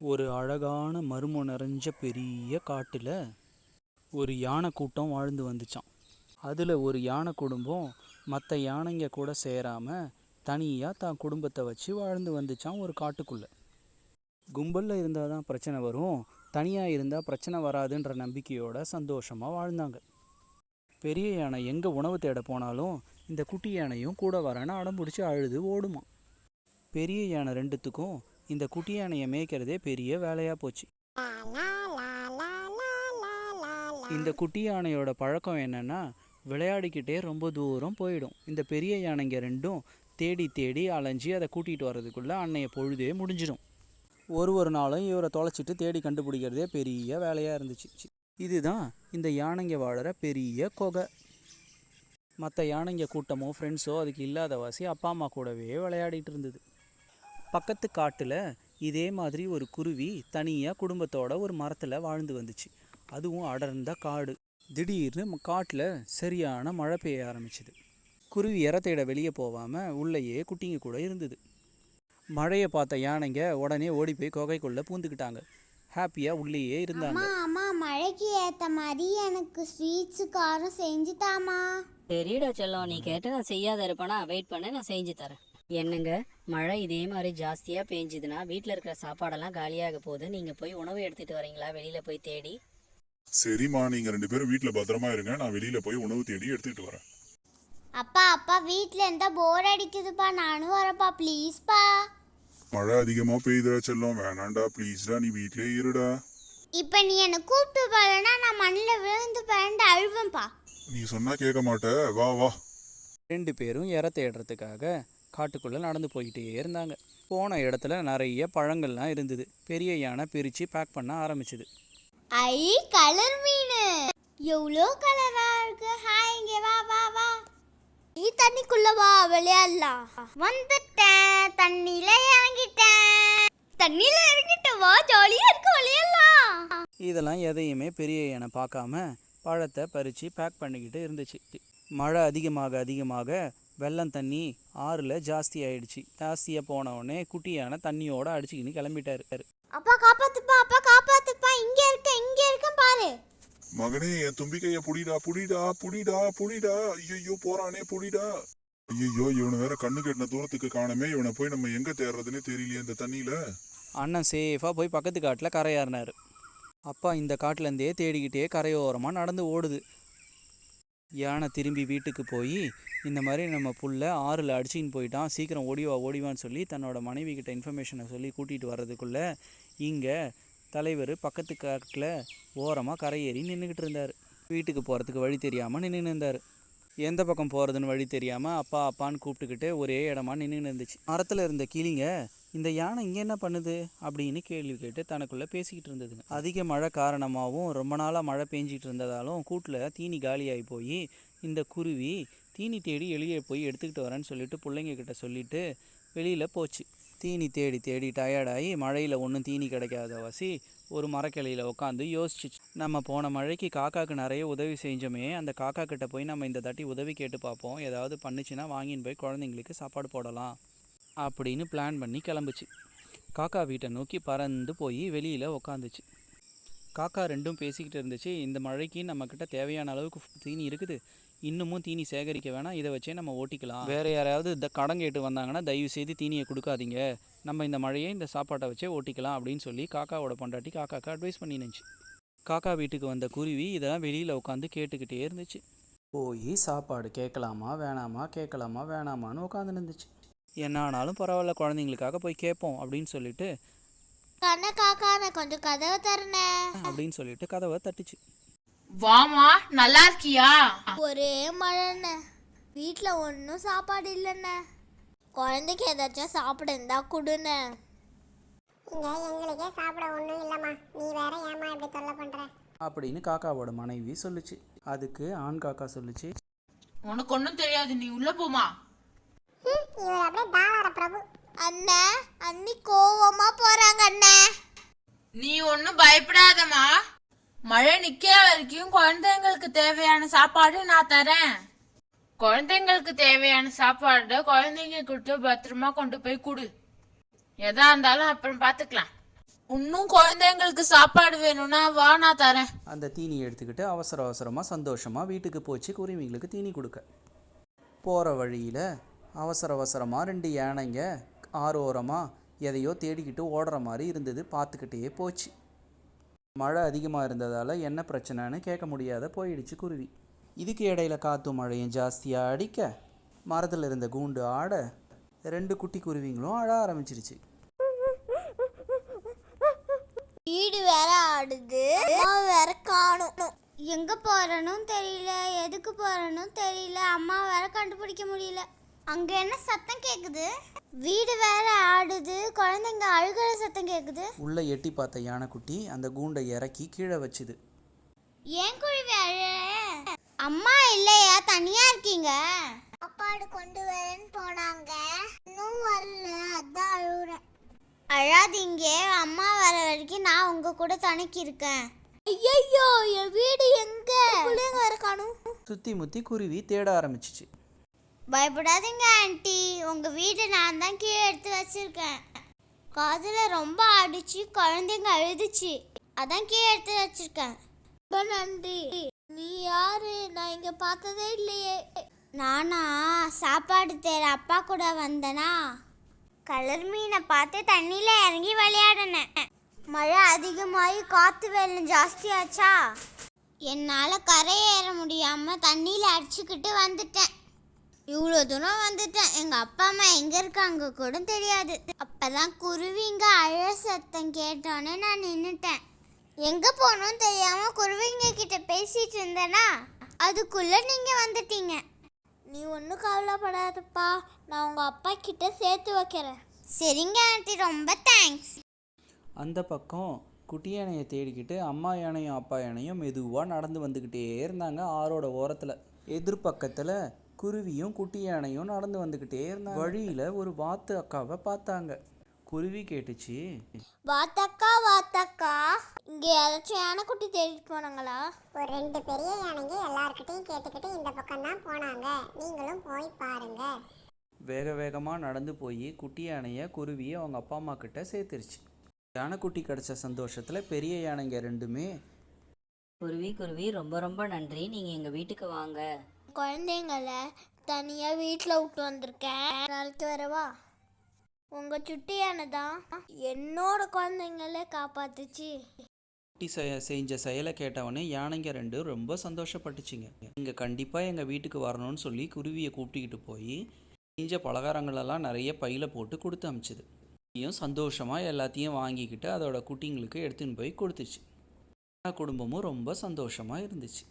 ஒரு அழகான மர்மம் நிறைஞ்ச பெரிய காட்டில் ஒரு யானை கூட்டம் வாழ்ந்து வந்துச்சான். அதில் ஒரு யானை குடும்பம் மற்ற யானைங்க கூட சேராமல் தனியாக தான் குடும்பத்தை வச்சு வாழ்ந்து வந்துச்சான் ஒரு காட்டுக்குள்ளே. கும்பலில் இருந்தால் தான் பிரச்சனை வரும், தனியாக இருந்தால் பிரச்சனை வராதுன்ற நம்பிக்கையோட சந்தோஷமாக வாழ்ந்தாங்க. பெரிய யானை எங்கே உணவு தேட போனாலும் இந்த குட்டி யானையும் கூட வரேன்னு அடம் பிடிச்சி அழுது ஓடுமா. பெரிய யானை ரெண்டுத்துக்கும் இந்த குட்டி யானையை மேய்க்கிறதே பெரிய வேலையாக போச்சு. இந்த குட்டி யானையோட பழக்கம் என்னென்னா, விளையாடிக்கிட்டே ரொம்ப தூரம் போயிடும். இந்த பெரிய யானைங்க ரெண்டும் தேடி தேடி அலைஞ்சி அதை கூட்டிகிட்டு வர்றதுக்குள்ளே அன்னைய பொழுதே முடிஞ்சிடும். ஒரு நாளும் இவரை தொலைச்சிட்டு தேடி கண்டுபிடிக்கிறதே பெரிய வேலையாக இருந்துச்சு. இதுதான் இந்த யானைங்க வாழற பெரிய கொகை. மற்ற யானைங்க கூட்டமோ ஃப்ரெண்ட்ஸோ அதுக்கு இல்லாத வாசி அப்பா அம்மா கூடவே விளையாடிட்டு இருந்தது. பக்கத்து காட்டில் இதே மாதிரி ஒரு குருவி தனியாக குடும்பத்தோட ஒரு மரத்தில் வாழ்ந்து வந்துச்சு. அதுவும் அடர்ந்த காடு. திடீர்னு காட்டில் சரியான மழை பெய்ய ஆரம்பிச்சுது. குருவி இற தேட வெளியே போகாமல் உள்ளேயே குட்டிங்க கூட இருந்தது. மழையை பார்த்த யானைங்க உடனே ஓடி போய் குகைக்குள்ளே பூந்துக்கிட்டாங்க. ஹாப்பியாக உள்ளேயே இருந்தாங்க. அம்மா, மழைக்கு ஏற்ற மாதிரி எனக்கு ஸ்வீட்ஸு காரம் செஞ்சு தாமா. சரிடா செல்லம், நீ கேட்டு நான் செய்யாத இருப்பேனா? வெயிட் பண்ண, நான் செஞ்சு தரேன். என்னங்க, மழை இதே மாதிரி ஜாஸ்தியாக பெஞ்சுதுன்னா வீட்டில் இருக்கிற சாப்பாடெல்லாம் காலியாக போகுது. நீங்கள் போய் உணவு எடுத்துகிட்டு வரீங்களா வெளியில் போய் தேடி? சரிம்மா, நீங்கள் 2 பேரும் வீட்டில் பத்திரமா இருங்க, நான் வெளியில் போய் உணவு தேடி எடுத்துக்கிட்டு வரேன். அப்பா வீட்டில் இருந்தால் போர் அடிக்குதுப்பா, நானும் வரப்பா, ப்ளீஸ்ப்பா. மழை அதிகமாக பெய்யுதா செல்லம்? வேணாண்டா, ப்ளீஸ்டா, நீ வீட்டிலே இருடா. இப்போ நீ என்னை கூப்பிட்டு போகலன்னா நான் மண்ணில் விழுந்து பேண்டு அழுவேன்ப்பா. நீ சொன்னா கேட்க மாட்ட, வா வா. 2 பேரும் இற தேடுறதுக்காக காட்டுக்குள்ளே நடந்து போய்கிட்டே இருந்தாங்க. போன இடத்துல நிறைய பழங்கள்லாம் இருந்தது. பெரிய யானை பிரித்து பேக் பண்ண ஆரம்பிச்சுது. ஐ, கலர் மீன் எவ்வளோ கலராக இருக்கு. ஹாய், இங்கே வா வா வா. நீ தண்ணிக்குள்ள வா, விளையாடலாம். வந்துட்டேன், தண்ணியில இறங்கிட்டேன், வா, ஜாலியாக இருக்கு, விளையாடலாம். இதெல்லாம் எதையுமே பெரிய யானை பார்க்காம பழத்தை பறித்து பேக் பண்ணிக்கிட்டு இருந்துச்சு. மழை அதிகமாக வெள்ளம் தண்ணி ஆறில் ஜாஸ்தி ஆயிடுச்சு. ஜாஸ்தியாக போனவுடனே குட்டி யானை தண்ணியோட அடிச்சுக்கின்னு கிளம்பிட்டாரு. அப்பா காப்பாத்துப்பா, இங்கே இருக்கேன் பாரு. மகனே, என் தும்பிக்கைய புடிடா. ஐயோ போறானே, புடிடா. ஐயோ, இவனை வேற கண்ணு கெட்டின தூரத்துக்கு காணமே. இவனை போய் நம்ம எங்க தேடுறதுன்னே தெரியலையே இந்த தண்ணியில. அண்ணன் சேஃபாக போய் பக்கத்து காட்டில் கரையாறினார். அப்பா இந்த காட்டிலேருந்தே தேடிக்கிட்டே கரையோரமாக நடந்து ஓடுது. யானை திரும்பி வீட்டுக்கு போய் இந்த மாதிரி நம்ம புள்ள ஆறில் அடிச்சின்னு போயிட்டான், சீக்கிரம் ஓடிவான்னு சொல்லி தன்னோட மனைவி கிட்ட இன்ஃபர்மேஷனை சொல்லி கூட்டிகிட்டு வர்றதுக்குள்ளே இங்கே தலைவர் பக்கத்து காட்டில் ஓரமாக கரையேறி நின்றுக்கிட்டு இருந்தார். வீட்டுக்கு போகிறதுக்கு வழி தெரியாமல் நின்று இருந்தார். எந்த பக்கம் போகிறதுன்னு வழி தெரியாமல் அப்பான்னு கூப்பிட்டுக்கிட்டு ஒரே இடமா நின்று இருந்துச்சு. மரத்தில் இருந்த கிளிங்க இந்த யானை இங்கே என்ன பண்ணுது அப்படின்னு கேள்வி கேட்டு தனக்குள்ளே பேசிக்கிட்டு இருந்ததுங்க. அதிக மழை காரணமாகவும் ரொம்ப நாளாக மழை பெஞ்சிக்கிட்டு இருந்ததாலும் கூட்டில் தீனி காலியாகி போய் இந்த குருவி தீனி தேடி வெளியே போய் எடுத்துக்கிட்டு வரேன்னு சொல்லிட்டு பிள்ளைங்க கிட்ட சொல்லிட்டு வெளியில் போச்சு. தீனி தேடி டயர்டாகி மழையில் ஒன்றும் தீனி கிடைக்காத வாசி ஒரு மரக்கிளையில் உட்காந்து யோசிச்சு, நம்ம போன மழைக்கு காக்காவுக்கு நிறைய உதவி செஞ்சோமே, அந்த காக்கா கிட்ட போய் நம்ம இந்த தாட்டி உதவி கேட்டு பார்ப்போம், ஏதாவது பண்ணுச்சுன்னா வாங்கின்னு போய் குழந்தைங்களுக்கு சாப்பாடு போடலாம் அப்படின்னு பிளான் பண்ணி கிளம்புச்சு. காக்கா வீட்டை நோக்கி பறந்து போய் வெளியில் உக்காந்துச்சு. காக்கா ரெண்டும் பேசிக்கிட்டு இருந்துச்சு. இந்த மழைக்கு நம்மக்கிட்ட தேவையான அளவுக்கு தீனி இருக்குது, இன்னமும் தீனி சேகரிக்க வேணாம், இதை வச்சே நம்ம ஓட்டிக்கலாம். வேறு யாராவது கடன் கேட்டு வந்தாங்கன்னா தயவு செய்து தீனியை கொடுக்காதீங்க, நம்ம இந்த மழையை இந்த சாப்பாட்டை வச்சே ஓட்டிக்கலாம் அப்படின்னு சொல்லி காக்காவோட பொண்டாட்டி காக்காவுக்கு அட்வைஸ் பண்ணினுச்சு. காக்கா வீட்டுக்கு வந்த குருவி இதெல்லாம் வெளியில் உட்காந்து கேட்டுக்கிட்டே இருந்துச்சு. போய் சாப்பாடு கேட்கலாமா வேணாமான்னு உட்காந்து இருந்துச்சு. என்ன ஆனாலும் பரவாயில்ல, குழந்தைங்களுக்காக போய் கேட்போம் அப்படின்னு சொல்லிட்டு கொஞ்சம் கதவை தரனே அப்படின்னு சொல்லிட்டு கதவை தட்டுச்சு. வாமா, நல்லா இருக்கியா? ஒரே மழைண்ணே, வீட்டில் ஒன்றும் சாப்பாடு இல்லைண்ணே, குழந்தைக்கு ஏதாச்சும் சாப்பிட இருந்தா கொடுண்ணே. எங்களுக்கே சாப்பிட ஒன்றும் இல்லைம்மா, நீ வேற ஏமா இப்படி தொல்லை பண்ற அப்படின்னு காக்காவோட மனைவி சொல்லுச்சு. அதுக்கு ஆண் காக்கா சொல்லுச்சு, உனக்கு ஒன்றும் தெரியாது, நீ உள்ள போமா. இவர் அப்படியே தாரார பிரபு. அண்ணே, அண்ணி கோவமா போறாங்க அண்ணே. நீ ஒன்றும் பயப்படாதம்மா, மழை நிக்கிற வரைக்கும் குழந்தைங்களுக்கு தேவையான சாப்பாடு நான் தரேன். குழந்தைங்களுக்கு தேவையான சாப்பாடு குழந்தைங்க கிட்ட பத்திரமா கொண்டு போய் கொடு. எதா இருந்தாலும் அப்புறம் பார்த்துக்கலாம். இன்னும் குழந்தைங்களுக்கு சாப்பாடு வேணும்னா வா நான் தரேன். அந்த தீனியை எடுத்துக்கிட்டு அவசர அவசரமாக சந்தோஷமாக வீட்டுக்கு போச்சு குருவிங்களுக்கு தீனி கொடுக்க. போகிற வழியில் அவசர அவசரமாக 2 யானைங்க ஆரோரமாக எதையோ தேடிக்கிட்டு ஓடுற மாதிரி இருந்தது. பார்த்துக்கிட்டே போச்சு. மழை அதிகமாக இருந்ததால் என்ன பிரச்சனைன்னு கேட்க முடியாத போயிடுச்சு குருவி. இதுக்கு இடையில காற்றும் மழையும் ஜாஸ்தியாக அடிக்க மரத்தில் இருந்த கூண்டு ஆட 2 குட்டி குருவிங்களும் அழ ஆரம்பிச்சிருச்சு. வீடு வேற ஆடுது, அம்மா வேற காணும். எங்க போறனும் தெரியல, எதுக்கு போறனும் தெரியல, அம்மா வேற கண்டுபிடிக்க முடியல. அங்க என்ன சத்தம் கேக்குது? வீடு வேற ஆடுது, குழந்தைங்க அழுகிற சத்தம் கேக்குது. உள்ள எட்டி பார்த்த யானைக்குட்டி அந்த கூண்டை இறக்கி கீழே வச்சுது. ஏன் குருவி அழ? அம்மா இல்லையா, தனியா இருக்கீங்க? சாப்பாடு கொண்டு வரேன்னு போனாங்க, இன்னும் வரல, அதான் அழுகுறேன். அழாதீங்க, அம்மா வர வரைக்கும் நான் உங்க கூட துணைக்கு இருக்கேன். ஐயோ, என் வீடு எங்க? பிள்ளைங்க வேற காணும். சுற்றி முற்றி குருவி தேட ஆரம்பிச்சிச்சு. பயப்படாதீங்க ஆண்டி, உங்க வீடு நான் தான் கீழே எடுத்து வச்சிருக்கேன். காதுல ரொம்ப அடிச்சு குழந்தைங்க அழுதுச்சு, அதான் கீழே எடுத்து வச்சிருக்கேன். ரொம்ப நன்றி. நீ யாரு? நான் இங்க பார்த்ததே இல்லையே. நானா சாப்பாடு தேட அப்பா கூட வந்தனா, கலர் மீனை பார்த்து தண்ணியில இறங்கி விளையாடினேன். மழை அதிகமாகி காத்து வெள்ளம் ஜாஸ்தியாச்சா, என்னால் கரை ஏற முடியாம தண்ணியில் அடிச்சுக்கிட்டு வந்துட்டேன். இவ்வளோ தூரம் வந்துட்டேன், எங்கள் அப்பா அம்மா எங்கே இருக்காங்க கூட தெரியாது. அப்போதான் குருவிங்க அழ சத்தம் கேட்டோன்னே நான் நின்றுட்டேன். எங்கே போகணும்னு தெரியாமல் குருவிங்க கிட்ட பேசிட்டு இருந்தேனா, அதுக்குள்ளே நீங்கள் வந்துட்டீங்க. நீ ஒன்றும் கவலைப்படாதப்பா, நான் உங்கள் அப்பா கிட்ட சேர்த்து வைக்கிறேன். சரிங்க ஆண்டி, ரொம்ப தேங்க்ஸ். அந்த பக்கம் குட்டி யானையை தேடிக்கிட்டு அம்மா யானையும் அப்பா யானையும் மெதுவாக நடந்து வந்துக்கிட்டே இருந்தாங்க ஆறோட ஓரத்தில். எதிர்பக்கத்தில் குருவியும் குட்டி யானையும் நடந்து வந்துக்கிட்டே இருந்தாங்க. வழியில் ஒரு வாத்து அக்காவை பார்த்தாங்க. குருவி கேட்டுச்சு, வாத்தக்கா வாத்தக்கா, இங்கே யாராச்சும் யானைக்குட்டி தேடிட்டு போனாங்களா? ஒரு 2 பெரிய யானைங்க எல்லார்கிட்டையும் கேட்டுக்கிட்டு இந்த பக்கம் தான் போனாங்க, நீங்களும் போய் பாருங்க. வேக வேகமாக நடந்து போய் குட்டி யானையை குருவியை அவங்க அப்பா அம்மா கிட்ட சேர்த்துருச்சு. யானைக்குட்டி கிடச்ச சந்தோஷத்தில் பெரிய யானைங்க 2மே, குருவி ரொம்ப ரொம்ப நன்றி, நீங்கள் எங்கள் வீட்டுக்கு வாங்க. குழந்தைங்கள தனியாக வீட்டில் விட்டு வந்திருக்கேன், நாளைக்கு வரவா? உங்கள் சுட்டி யானை தான் என்னோட குழந்தைங்கள காப்பாத்துச்சு. குட்டி செஞ்ச செயலை கேட்டவொடனே யானைங்க 2 ரொம்ப சந்தோஷப்பட்டுச்சுங்க. நீங்கள் கண்டிப்பாக எங்கள் வீட்டுக்கு வரணும்னு சொல்லி குருவியை கூப்பிட்டுக்கிட்டு போய் செஞ்ச பலகாரங்களெல்லாம் நிறைய பையில் போட்டு கொடுத்து அமிச்சுது. சந்தோஷமாக எல்லாத்தையும் வாங்கிக்கிட்டு அதோட குட்டிங்களுக்கு எடுத்துன்னு போய் கொடுத்துச்சு. குடும்பமும் ரொம்ப சந்தோஷமாக இருந்துச்சு.